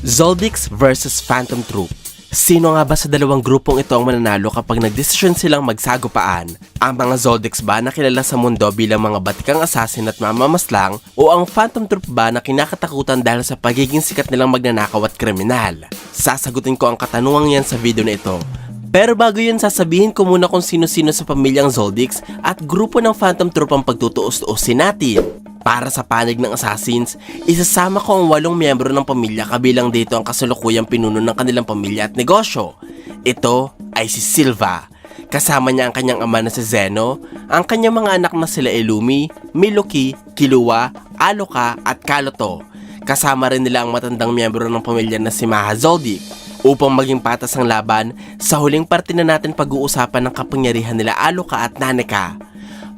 Zoldix versus Phantom Troop. Sino nga ba sa dalawang grupong ito ang mananalo kapag nagdesisyon silang magsagupaan? Ang mga Zoldix ba na kilala sa mundo bilang mga batikang assassin at mamamaslang o ang Phantom Troop ba na kinakatakutan dahil sa pagiging sikat nilang magnanakaw at kriminal? Sasagutin ko ang katanungan yan sa video na ito. Pero bago yun, sasabihin ko muna kung sino-sino sa pamilyang Zoldix at grupo ng Phantom Troop ang pagtutuos-tuosin natin. Para sa panig ng Assassins, isasama ko ang 8 miyembro ng pamilya kabilang dito ang kasalukuyang pinuno ng kanilang pamilya at negosyo. Ito ay si Silva. Kasama niya ang kanyang ama na si Zeno, ang kanyang mga anak na sila Illumi, Miluki, Kilua, Aloka at Kaloto. Kasama rin nila ang matandang miyembro ng pamilya na si Maha Zoldyck. Upang maging patas ang laban, sa huling parte na natin pag-uusapan ng kapangyarihan nila Aloka at Naneka.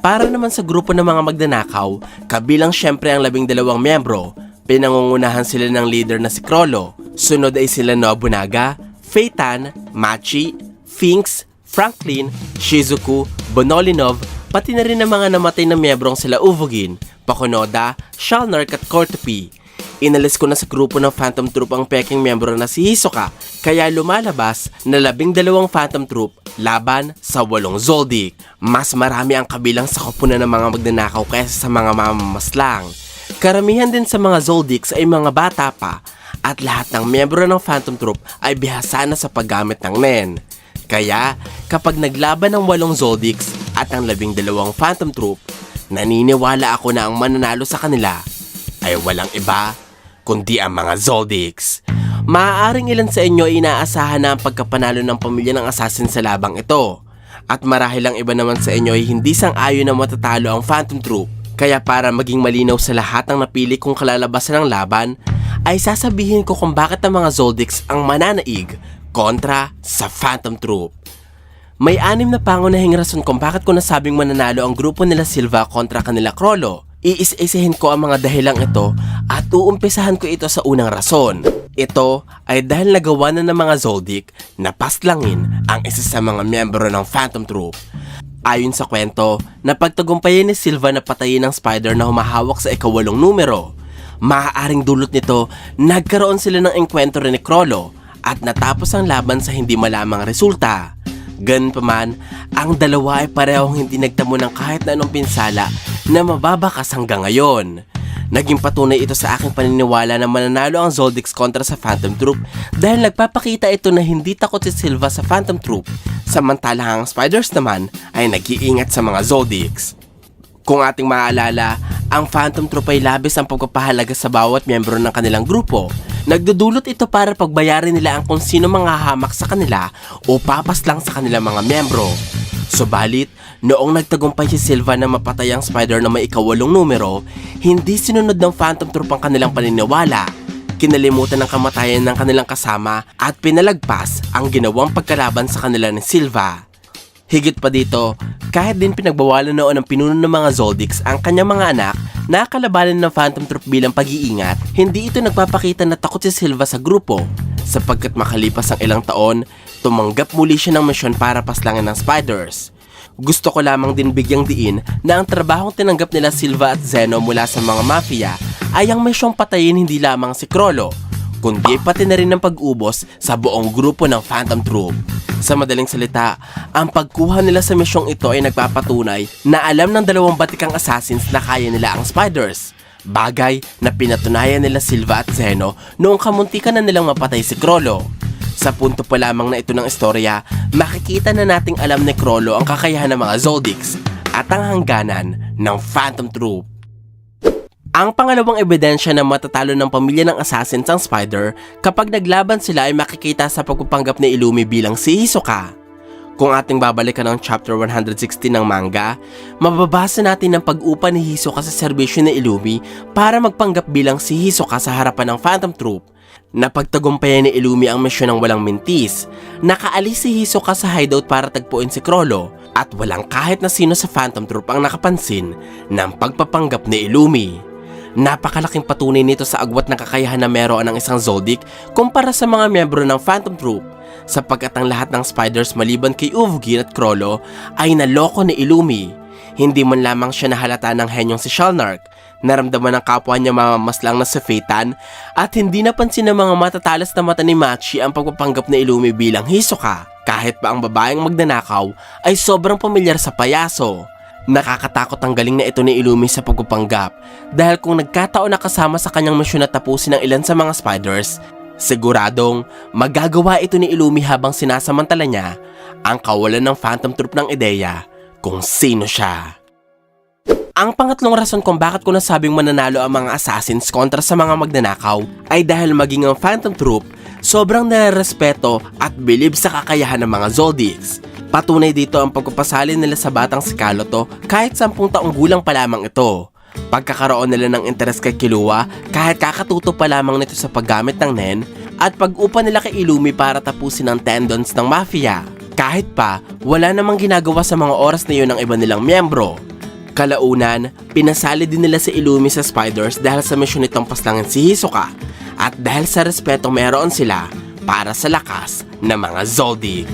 Para naman sa grupo ng mga magnanakaw, kabilang syempre ang 12 miyembro, pinangungunahan sila ng leader na si Krollo. Sunod ay sila Nobunaga, Feitan, Machi, Finks, Franklin, Shizuku, Bonolinov, pati na rin ang mga namatay na miyembrong sila Uvogin, Pakunoda, Shalnark at Kortopi. Inalis ko na sa grupo ng Phantom Troop ang peking miyembro na si Hisoka, kaya lumalabas na 12 Phantom Troop laban sa 8 Zolddyck. Mas marami ang kabilang sa koponan ng mga magnanakaw kaysa sa mga mamamaslang. Karamihan din sa mga Zolddycks ay mga bata pa at lahat ng miyembro ng Phantom Troop ay bihasa na sa paggamit ng Nen. Kaya kapag naglaban ng 8 Zolddycks at ang 12 Phantom Troop, naniniwala ako na ang mananalo sa kanila ay walang iba kundi ang mga Zolddycks. Maaaring ilan sa inyo ay inaasahan na ang pagkapanalo ng pamilya ng assassin sa labang ito. At marahil ang iba naman sa inyo ay hindi sang-ayon na matatalo ang Phantom Troop. Kaya para maging malinaw sa lahat ng napili kong kalalabasan ng laban, ay sasabihin ko kung bakit ang mga Zolddycks ang mananaig kontra sa Phantom Troop. May 6 na pangunahing rason kung bakit ko nasabing mananalo ang grupo nila Silva kontra kanila Krollo. Iisa-isahin ko ang mga dahilang ito at uumpisahan ko ito sa unang rason. Ito ay dahil nagawa na ng mga Zolddyck na paslangin ang isa sa mga miyembro ng Phantom Troop. Ayon sa kwento, napagtagumpayan ni Silva na patayin ng spider na humahawak sa ika-8 numero. Maaaring dulot nito, nagkaroon sila ng engkwentro ni Krollo at natapos ang laban sa hindi malamang resulta. Ganun pa man, ang dalawa ay parehong hindi nagtamo ng kahit na anong pinsala na mababakas hanggang ngayon. Naging patunay ito sa aking paniniwala na mananalo ang Zolddycks kontra sa Phantom Troop dahil nagpapakita ito na hindi takot si Silva sa Phantom Troop, samantalang ang Spiders naman ay nag-iingat sa mga Zolddycks. Kung ating maaalala, ang Phantom Troop ay labis ang pagpapahalaga sa bawat miyembro ng kanilang grupo. Nagdudulot ito para pagbayarin nila ang kung sino mga hamak sa kanila o papaslang sa kanilang mga miyembro. Subalit, noong nagtagumpay si Silva na mapatay ang spider na may ika-8 numero, hindi sinunod ng Phantom Troop ang kanilang paniniwala. Kinalimutan ng kamatayan ng kanilang kasama at pinalagpas ang ginawang pagkalaban sa kanila ni Silva. Higit pa dito, kahit din pinagbawalan noon ng pinuno ng mga Zolddycks ang kanyang mga anak na kalabanin ng Phantom Troop bilang pag-iingat, hindi ito nagpapakita na takot si Silva sa grupo. Sapagkat makalipas ang ilang taon, tumanggap muli siya ng misyon para paslangin ng spiders. Gusto ko lamang din bigyang diin na ang trabahong tinanggap nila Silva at Zeno mula sa mga mafia ay ang misyong patayin hindi lamang si Krollo, kundi pati na rin ang pag-ubos sa buong grupo ng Phantom Troop. Sa madaling salita, ang pagkuha nila sa misyong ito ay nagpapatunay na alam ng 2 batikang assassins na kaya nila ang spiders. Bagay na pinatunayan nila Silva at Zeno noong kamuntikan na nilang mapatay si Krollo. Sa punto pa lamang na ito ng istorya, makikita na nating alam ni Krollo ang kakayahan ng mga Zolddycks at ang hangganan ng Phantom Troop. Ang pangalawang ebidensya na matatalo ng pamilya ng assassins ang spider kapag naglaban sila ay makikita sa pagpapanggap ni Illumi bilang si Hisoka. Kung ating babalikan ang chapter 116 ng manga, mababasa natin ang pag-upa ni Hisoka sa serbisyo ni Illumi para magpanggap bilang si Hisoka sa harapan ng Phantom Troop. Napagtagumpayan ni Illumi ang misyon ng walang mintis. Nakaalis si Hisoka sa hideout para tagpuin si Krollo at walang kahit na sino sa Phantom Troop ang nakapansin ng pagpapanggap ni Illumi. Napakalaking patunay nito sa agwat ng kakayahan na meron ng isang Zolddyck kumpara sa mga miyembro ng Phantom Troop, sapagkat ang lahat ng spiders maliban kay Uvogin at Krollo ay naloko ni Illumi. Hindi man lamang siya nahalata ng henyong si Shalnark. Naramdaman ng kapwa niya mamamaslang na si Phaeton at hindi napansin ng mga matatalas na mata ni Machi ang pagpapanggap na Illumi bilang Hisoka. Kahit pa ang babaeng magnanakaw ay sobrang pamilyar sa payaso. Nakakatakot ang galing na ito ni Illumi sa pagpapanggap dahil kung nagkataon na kasama sa kanyang misyon na tapusin ang ilan sa mga spiders, siguradong magagawa ito ni Illumi habang sinasamantala niya ang kawalan ng Phantom Troop ng ideya kung sino siya. Ang pangatlong rason kung bakit ko nasabing mananalo ang mga assassins kontra sa mga magnanakaw ay dahil maging ang Phantom Troop sobrang nare-respeto at bilib sa kakayahan ng mga Zoldycks. Patunay dito ang pagpapasali nila sa batang si Kaloto kahit 10 taong gulang pa lamang ito. Pagkakaroon nila ng interes kay Killua kahit kakatuto pa lamang nito sa paggamit ng Nen at pag-upa nila kay Illumi para tapusin ang tendons ng mafia. Kahit pa wala namang ginagawa sa mga oras na yun ng iba nilang miyembro. Kalaunan, pinasali din nila si Illumi sa Spiders dahil sa misyon nitong paslangin si Hisoka at dahil sa respeto meron sila para sa lakas ng mga Zoldyck.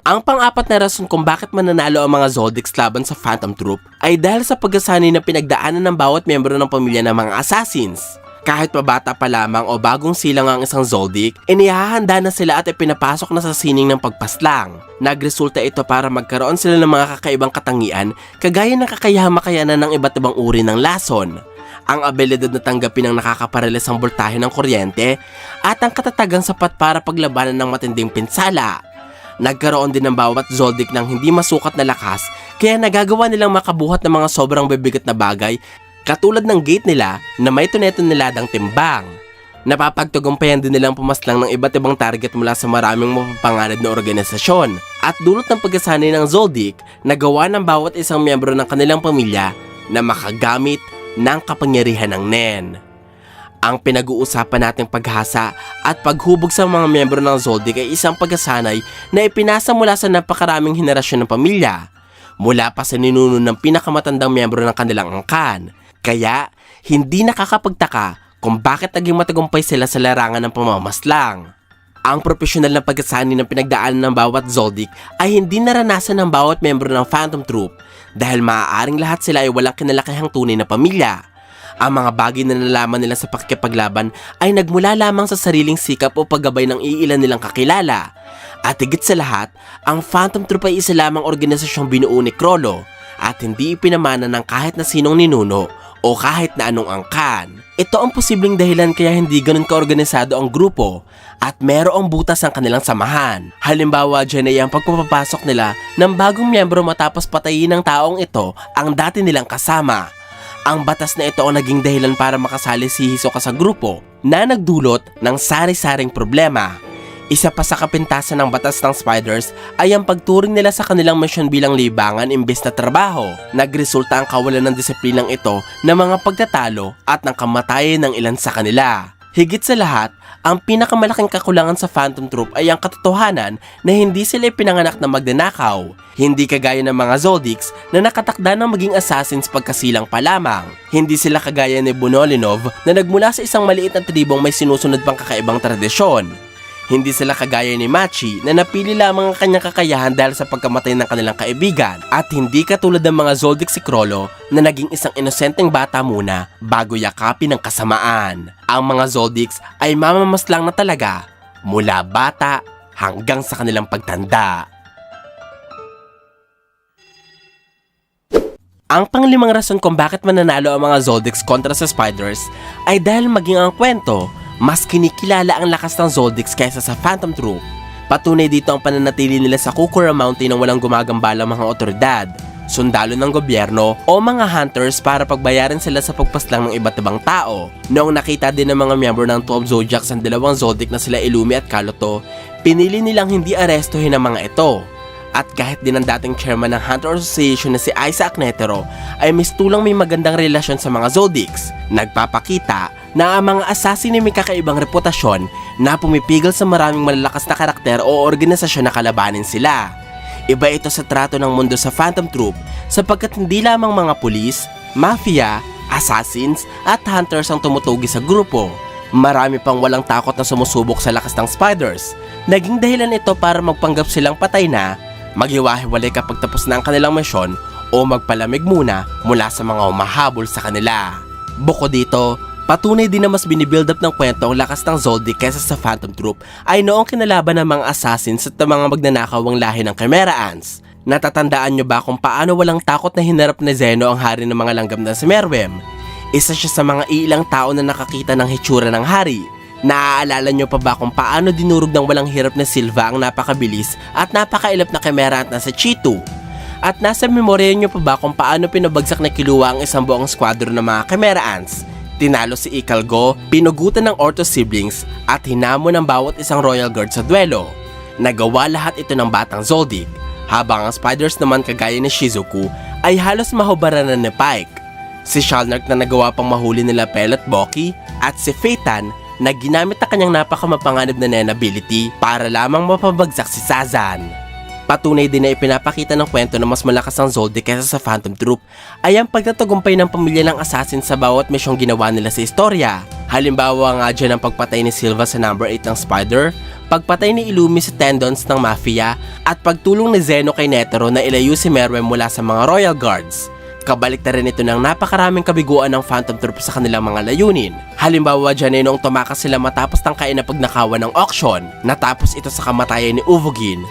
Ang pang-apat na rason kung bakit mananalo ang mga Zoldycks laban sa Phantom Troop ay dahil sa pagkasanay na pinagdaanan ng bawat miyembro ng pamilya ng mga assassins. Kahit pabata pa lamang o bagong silang ang isang Zoldyck, inihahanda na sila at ipinapasok na sa sining ng pagpaslang. Nagresulta ito para magkaroon sila ng mga kakaibang katangian kagaya ng kakayahang-makayanan ng iba't ibang uri ng lason, ang abilidad na tanggapin ang nakakapareles ang boltahe ng kuryente at ang katatagang sapat para paglabanan ng matinding pinsala. Nagkaroon din ng bawat Zoldyck ng hindi masukat na lakas kaya nagagawa nilang makabuhat ng mga sobrang bibigat na bagay katulad ng gate nila na may tuneto-niladang timbang. Napapagtagumpayan din nilang pumaslang ng iba't ibang target mula sa maraming mapapanganib na organisasyon at dulot ng pagkasanay ng Zoldyck na gawa ng bawat isang miyembro ng kanilang pamilya na makagamit ng kapangyarihan ng Nen. Ang pinag-uusapan nating paghasa at paghubog sa mga miyembro ng Zoldyck ay isang pagkasanay na ipinasa mula sa napakaraming henerasyon ng pamilya, mula pa sa ninuno ng pinakamatandang miyembro ng kanilang angkan. Kaya, hindi nakakapagtaka kung bakit naging matagumpay sila sa larangan ng pamamaslang. Ang profesional na pagkasani ng pinagdaanan ng bawat Zoldyck ay hindi naranasan ng bawat miyembro ng Phantom Troop dahil maaaring lahat sila ay walang kinalakihang tunay na pamilya. Ang mga bagay na nalaman nila sa pakikipaglaban ay nagmula lamang sa sariling sikap o paggabay ng iilan nilang kakilala. At higit sa lahat, ang Phantom Troop ay isa lamang organisasyong binuo ni Chrollo at hindi ipinamana ng kahit na sinong ninuno o kahit na anong angkan. Ito ang posibleng dahilan kaya hindi ganun kaorganisado ang grupo at merong butas ang kanilang samahan. Halimbawa dyan ay ang pagpapapasok nila ng bagong miyembro matapos patayin ng taong ito ang dati nilang kasama. Ang batas na ito ang naging dahilan para makasali si Hisoka sa grupo na nagdulot ng sari-saring problema. Isa pa sa kapintasan ng batas ng Spiders ay ang pagturing nila sa kanilang misyon bilang libangan imbes na trabaho. Nagresulta ang kawalan ng disiplinang ito ng mga pagtatalo at ng kamatayan ng ilan sa kanila. Higit sa lahat, ang pinakamalaking kakulangan sa Phantom Troop ay ang katotohanan na hindi sila ipinanganak na magnanakaw. Hindi kagaya ng mga Zoldycks na nakatakda ng maging assassins pagkasilang pa lamang. Hindi sila kagaya ni Bunolinov na nagmula sa isang maliit na tribong may sinusunod pang kakaibang tradisyon. Hindi sila kagaya ni Machi na napili lamang ang kanyang kakayahan dahil sa pagkamatay ng kanilang kaibigan. At hindi katulad ng mga Zoldyck si Chrollo na naging isang inosenteng bata muna bago yakapin ng kasamaan. Ang mga Zoldycks ay mamamaslang na talaga mula bata hanggang sa kanilang pagtanda. Ang panglimang rason kung bakit mananalo ang mga Zoldycks kontra sa Spiders ay dahil maging ang kwento, mas kinikilala ang lakas ng Zoldycks kaysa sa Phantom Troop. Patunay dito ang pananatili nila sa Kukura Mountain ng walang gumagambalang mga otoridad, sundalo ng gobyerno o mga hunters para pagbayaran sila sa pagpaslang ng iba't ibang tao. Noong nakita din ng mga miyembro ng 12 Zodiacs ang dalawang Zoldyck na sila Illumi at Kaloto, pinili nilang hindi arestuhin ang mga ito. At kahit din ang dating chairman ng Hunter Association na si Isaac Netero ay mistulang may magandang relasyon sa mga Zoldycks, nagpapakita na ang mga assassin ay may kakaibang reputasyon na pumipigil sa maraming malalakas na karakter o organisasyon na kalabanin sila. Iba ito sa trato ng mundo sa Phantom Troop sapagkat hindi lamang mga pulis, mafia, assassins at hunters ang tumutugi sa grupo. Marami pang walang takot na sumusubok sa lakas ng Spiders. Naging dahilan ito para magpanggap silang patay na, maghiwa-hiwalay kapag tapos na ang kanilang misyon o magpalamig muna mula sa mga humahabol sa kanila. Bukod dito, patunay din na mas binibuild up ng kwento ang lakas ng Zoldyck kaysa sa Phantom Troop ay noong kinalaban ng mga assassins at ng mga magnanakaw ang lahi ng Chimera Ants. Natatandaan nyo ba kung paano walang takot na hinarap ni Zeno ang hari ng mga langgam na si Meruem? Isa siya sa mga ilang tao na nakakita ng hitsura ng hari. Naaalala nyo pa ba kung paano dinurog ng walang hirap na Silva ang napakabilis at napakailap na Chimera Ant na sa Cheeto? At nasa memorya nyo pa ba kung paano pinabagsak na Killua ang isang buong squadron ng mga Chimera Ants? Tinalo si Ikalgo, pinugutan ng Orto siblings at hinamon ng bawat isang Royal Guard sa duelo. Nagawa lahat ito ng batang Zoldyck, habang ang Spiders naman kagaya ni Shizuku ay halos mahubaran na ni Pike. Si Shalnark na nagawa pang mahuli nila Pell at Boki at si Phaeton na ginamit na kanyang napakamapanganib na Nen ability para lamang mapabagsak si Sazan. Patunay din na ipinapakita ng kwento na mas malakas ang Zoldyck kaysa sa Phantom Troop ay ang pagtatagumpay ng pamilya ng assassin sa bawat misyong ginawa nila sa istorya. Halimbawa nga dyan ang pagpatay ni Silva sa number 8 ng Spider, pagpatay ni Illumi sa Tendons ng Mafia, at pagtulong ni Zeno kay Netero na ilayo si Meruem mula sa mga Royal Guards. Kabalik na rin ito ng napakaraming kabiguan ng Phantom Troop sa kanilang mga layunin. Halimbawa dyan ay noong tumakas sila matapos tangkain na pagnakawan ng auction, natapos ito sa kamatayan ni Uvogin.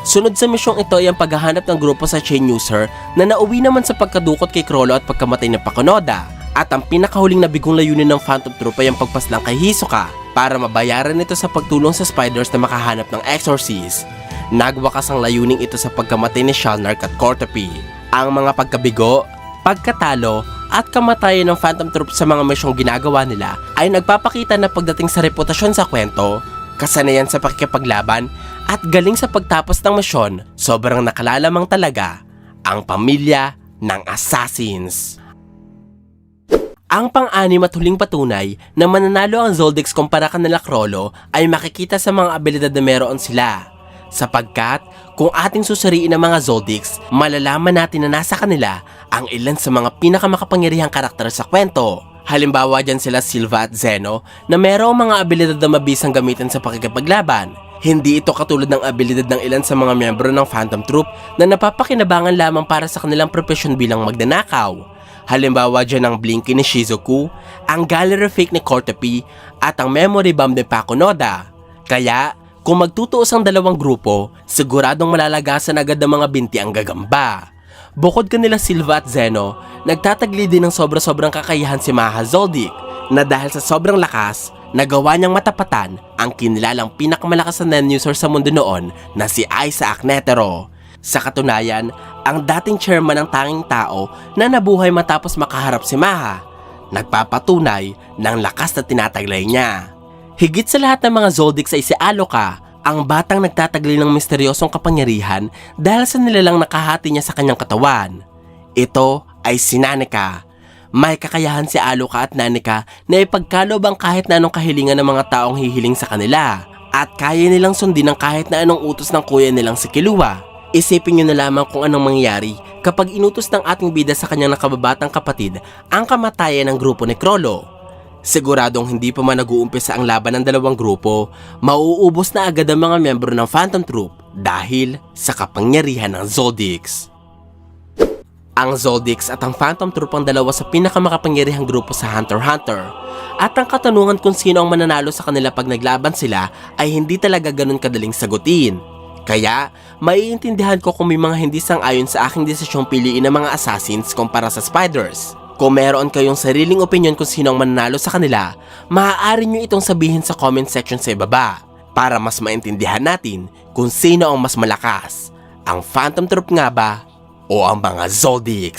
Sunod sa misyong ito ay ang paghahanap ng grupo sa Chain User na nauwi naman sa pagkadukot kay Chrollo at pagkamatay ng Pakunoda. At ang pinakahuling nabigong layunin ng Phantom Troop ay ang pagpaslang kay Hisoka para mabayaran ito sa pagtulong sa Spiders na makahanap ng Exorcist. Nagwakas ang layuning ito sa pagkamatay ni Shalnark at Cortopi. Ang mga pagkabigo, pagkatalo at kamatayan ng Phantom Troop sa mga misyong ginagawa nila ay nagpapakita na pagdating sa reputasyon sa kwento, kasanayan sa pakikipaglaban at galing sa pagtapos ng misyon, sobrang nakalalamang talaga ang pamilya ng assassins. Ang pang-anim at huling patunay na mananalo ang Zoldyck kumpara kanila Chrollo ay makikita sa mga abilidad na meron sila. Sapagkat kung ating susuriin ang mga Zoldyck, malalaman natin na nasa kanila ang ilan sa mga pinakamakapangyarihang karakter sa kwento. Halimbawa dyan sila Silva at Zeno na merong mga abilidad na mabisang gamitin sa pakikipaglaban. Hindi ito katulad ng abilidad ng ilan sa mga miyembro ng Phantom Troop na napapakinabangan lamang para sa kanilang propesyon bilang magnanakaw. Halimbawa dyan ang Blinky ni Shizuku, ang Gallery Fake ni Cortopi at ang Memory Bomb ni Pakunoda. Kaya, kung magtutuos ang dalawang grupo, siguradong malalagasan agad ng mga binti ang gagamba. Bukod kanila Silva at Zeno, nagtatagli din ng sobra-sobrang kakayahan si Maha Zoldyck na dahil sa sobrang lakas, nagawa niyang matapatan ang kinilalang pinakamalakas na Nen user sa mundo noon na si Isaac Netero. Sa katunayan, ang dating chairman ng tanging tao na nabuhay matapos makaharap si Maha, nagpapatunay ng lakas na tinataglay niya. Higit sa lahat ng mga Zoldyck ay si Alloka, ang batang nagtatagli ng misteryosong kapangyarihan dahil sa nilalang nakahati niya sa kanyang katawan. Ito ay si Nanika. May kakayahan si Alloka at Nanika na ipagkalob ang kahit na anong kahilingan ng mga taong hihiling sa kanila at kaya nilang sundin ang kahit na anong utos ng kuya nilang si Killua. Isipin nyo na lamang kung anong mangyayari kapag inutos ng ating bida sa kanyang nakababatang kapatid ang kamatayan ng grupo ni Chrollo. Siguradong hindi pa man nag-uumpisa ang laban ng dalawang grupo, mauubos na agad ang mga miyembro ng Phantom Troop dahil sa kapangyarihan ng Zoldyck. Ang Zoldyck at ang Phantom Troop ang dalawa sa pinakamakapangyarihang grupo sa Hunter x Hunter. At ang katanungan kung sino ang mananalo sa kanila pag naglaban sila ay hindi talaga ganun kadaling sagutin. Kaya, maiintindihan ko kung may mga hindi sang-ayon sa aking desisyong piliin ng mga assassins kumpara sa Spiders. Kung meron kayong sariling opinion kung sino ang mananalo sa kanila, maaari nyo itong sabihin sa comment section sa ibaba para mas maintindihan natin kung sino ang mas malakas, ang Phantom Troop nga ba o ang mga Zoldyck.